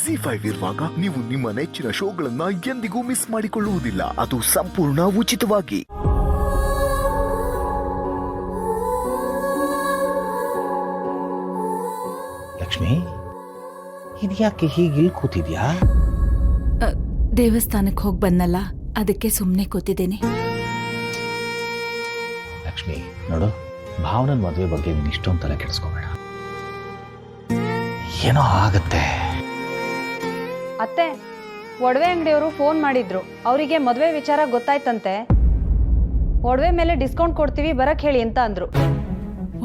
ZEE5 ಇರುವಾಗ ನೀವು ನಿಮ್ಮ ನೆಚ್ಚಿನ ಶೋಗಳನ್ನ ಎಂದಿಗೂ ಮಿಸ್ ಮಾಡಿಕೊಳ್ಳುವುದಿಲ್ಲ. ಅದು ಸಂಪೂರ್ಣ ಉಚಿತವಾಗಿ. ಲಕ್ಷ್ಮಿ, ಇದ್ಯಾಕೆ ಹೀಗಿಲ್ ಕೂತಿದ್ಯಾ? ದೇವಸ್ಥಾನಕ್ಕೆ ಹೋಗಿ ಬಂದಲ್ಲ, ಅದಕ್ಕೆ ಸುಮ್ಮನೆ ಕೂತಿದ್ದೇನೆ. ಲಕ್ಷ್ಮಿ ನೋಡು, ಭಾವನನ್ ಮದುವೆ ಬಗ್ಗೆ ನೀನು ಇಷ್ಟೊಂದು ತಲೆ ಕೆಡಿಸ್ಕೋಬೇಡ. ಏನೋ ಆಗತ್ತೆ. ಅತ್ತೆ, ಒಡವೆ ಅಂಗಡಿಯವರು ಫೋನ್ ಮಾಡಿದ್ರು. ಅವರಿಗೆ ಮದುವೆ ವಿಚಾರ ಗೊತ್ತಾಯ್ತಂತೆ. ಒಡವೆ ಮೇಲೆ ಡಿಸ್ಕೌಂಟ್ ಕೊಡ್ತೀವಿ, ಬರಕ್ ಹೇಳಿ ಅಂತ ಅಂದ್ರು.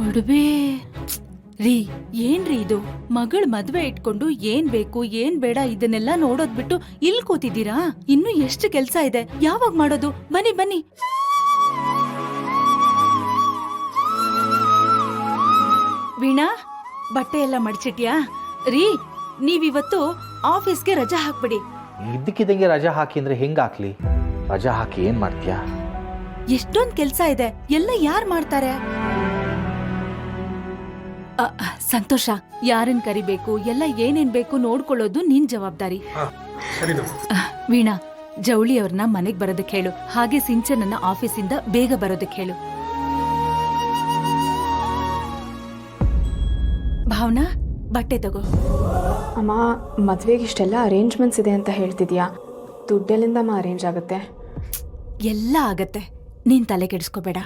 ಒಡವೆ ರೀ, ಏನ್ರಿ ಇದು? ಮಗಳ ಮದ್ವೆ ಇಟ್ಕೊಂಡು ಏನ್ ಬೇಕು ಏನ್ ಬೇಡ ಇದನ್ನೆಲ್ಲ ನೋಡೋದ್ ಬಿಟ್ಟು ಇಲ್ಲಿ ಕೂತಿದ್ದೀರಾ? ಇನ್ನು ಎಷ್ಟು ಕೆಲ್ಸ ಇದೆ, ಯಾವಾಗ ಮಾಡೋದು? ಬನ್ನಿ ಬನ್ನಿ. ವೀಣಾ, ಬಟ್ಟೆ ಎಲ್ಲ ಮಡ್ಚಿಟ್ಯಾ? ರೀ, ನೀವಿವತ್ತು ಆಫೀಸ್ಗೆ ರಜಾ ಹಾಕ್ಬಿಡಿ. ಇದ್ದಕ್ಕಿದ್ದಂಗೆ ರಜಾ ಹಾಕಿ ಅಂದ್ರೆ ಹೆಂಗ್ ಹಾಕ್ಲಿ? ರಜಾ ಹಾಕಿ ಏನ್ ಮಾಡ್ತೀಯಾ? ಎಷ್ಟೊಂದ್ ಕೆಲ್ಸ ಇದೆ, ಎಲ್ಲ ಯಾರ್ ಮಾಡ್ತಾರೆ? ಸಂತೋಷ, ಯಾರನ್ ಕರಿಬೇಕು, ಎಲ್ಲ ಏನೇನ್ ಬೇಕು ನೋಡ್ಕೊಳ್ಳೋದು ನಿನ್ ಜವಾಬ್ದಾರಿ. ವೀಣಾ, ಜವಳಿ ಅವ್ರನ್ನ ಮನೆಗ್ ಬರೋದಕ್ಕೆ ಹೇಳು. ಹಾಗೆ ಸಿಂಚನನ್ನ ಆಫೀಸಿಂದ ಬೇಗ ಬರೋದಕ್ಕೆ ಹೇಳು. ಭಾವನಾ, ಬಟ್ಟೆ ತಗೋ. ಅಮ್ಮ, ಮದುವೆಗೆ ಇಷ್ಟೆಲ್ಲ ಅರೇಂಜ್ಮೆಂಟ್ಸ್ ಇದೆ ಅಂತ ಹೇಳ್ತಿದ್ಯಾ? ದುಡ್ಡೆಲ್ಲಿಂದಮ್ಮ ಅರೇಂಜ್ ಆಗುತ್ತೆ? ಎಲ್ಲ ಆಗತ್ತೆ, ನೀನ್ ತಲೆ ಕೆಡಿಸ್ಕೋಬೇಡ.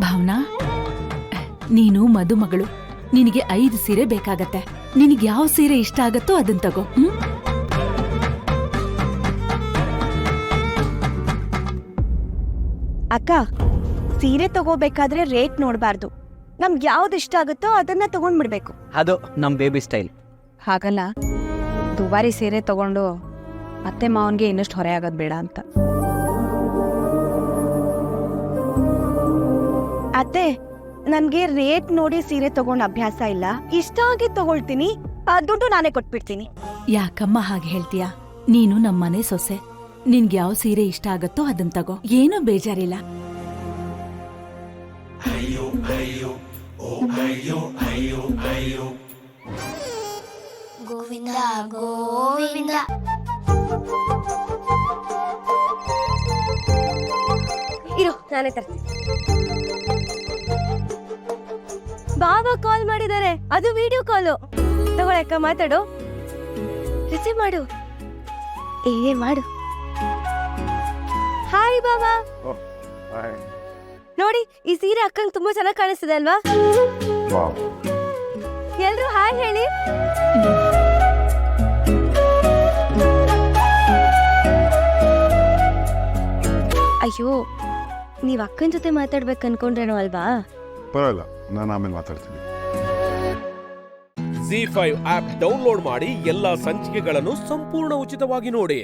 ಭಾವನಾ, ನೀನು ಮದುಮಗಳು, ನಿನಗೆ 5 ಸೀರೆ ಬೇಕಾಗತ್ತೆ. ನಿನಗೆ ಯಾವ ಸೀರೆ ಇಷ್ಟ ಆಗತ್ತೋ ಅದನ್ನ ತಗೋ. ಅಕ್ಕ, ಸೀರೆ ತಗೋಬೇಕಾದ್ರೆ ರೇಟ್ ನೋಡಬಾರ್ದು. ನಮ್ಗೆ ಯಾವ್ದು ಇಷ್ಟ ಆಗುತ್ತೋ ಅದನ್ನ ತಗೊಂಡ್ಬಿಡ್ಬೇಕು. ಅದು ನಮ್ ಬೇಬಿ ಸ್ಟೈಲ್. ಹಾಗಲ್ಲ, ದುಬಾರಿ ಸೀರೆ ತಗೊಂಡು ಅತ್ತೆ ಮಾವನ್ಗೆ ಇನ್ನಷ್ಟು ಹೊರೆ ಆಗೋದ್ ಬೇಡ ಅಂತ. ಅತ್ತೆ, ನನ್ಗೆ ರೇಟ್ ನೋಡಿ ಸೀರೆ ತಗೊಂಡ್ ಅಭ್ಯಾಸ ಇಲ್ಲ. ಇಷ್ಟ ಆಗಿ ತಗೊಳ್ತೀನಿ, ಆ ದುಡ್ಡು ನಾನೇ ಕೊಟ್ಬಿಡ್ತೀನಿ. ಯಾಕಮ್ಮ ಹಾಗೆ ಹೇಳ್ತೀಯಾ? ನೀನು ನಮ್ಮನೆ ಸೊಸೆ, ನಿನ್ಗೆ ಯಾವ ಸೀರೆ ಇಷ್ಟ ಆಗತ್ತೋ ಅದನ್ನ ತಗೋ, ಏನೂ ಬೇಜಾರಿಲ್ಲ. ಗೋವಿಂದ ಗೋವಿಂದ. ಇರು, ನಾನೇ ತರ್ತೀನಿ. ಬಾಬಾ ಕಾಲ್ ಮಾಡಿದ್ದಾರೆ, ಅದು ವಿಡಿಯೋ ಕಾಲು. ತಗೊಳಕ್ಕ, ಮಾತಾಡು. ರಿಸೀವ್ ಮಾಡು. ಮಾಡು. ಹಾಯ್ ಬಾಬಾ. ನೋಡಿ, ಈ ಸೀರೆ ಅಕ್ಕಂಗೆ ತುಂಬಾ ಚೆನ್ನಾಗಿ ಕಾಣಿಸ್ತಿದೆ ಅಲ್ವಾ? ಎಲ್ರು ಹಾಯ್ ಹೇಳಿ. ಅಯ್ಯೋ, ನೀವ್ ಅಕ್ಕನ ಜೊತೆ ಮಾತಾಡ್ಬೇಕು ಅನ್ಕೊಂಡ್ರೇನೋ ಅಲ್ವಾ? ಪರವಾಗಿಲ್ಲ, ನಾನು ಆಮೇಲೆ ಮಾತಾಡ್ತೀನಿ. ZEE5 ಆಪ್ ಡೌನ್ಲೋಡ್ ಮಾಡಿ ಎಲ್ಲಾ ಸಂಚಿಕೆಗಳನ್ನು ಸಂಪೂರ್ಣ ಉಚಿತವಾಗಿ ನೋಡಿ.